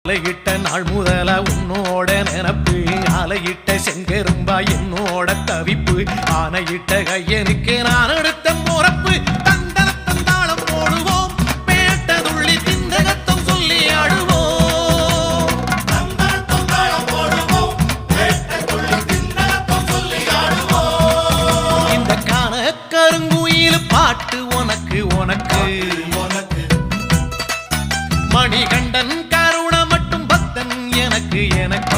அலையிட்ட நாள் முதல உன்னோட நினப்பு அலையிட்ட செங்கரும்பா என்னோட தவிப்பு ஆனையிட்ட கையனுக்கு நான் எடுத்த முறப்பு தந்தாளம் போடுவோம் பேட்டதுள்ளி திந்தகத்தம் சொல்லி ஆடுவோம் இந்த காண கருங்குயில் பாட்டு உனக்கு உனக்கு மணிகண்டன் கருண மட்டும் பக்தன் எனக்கு எனக்கு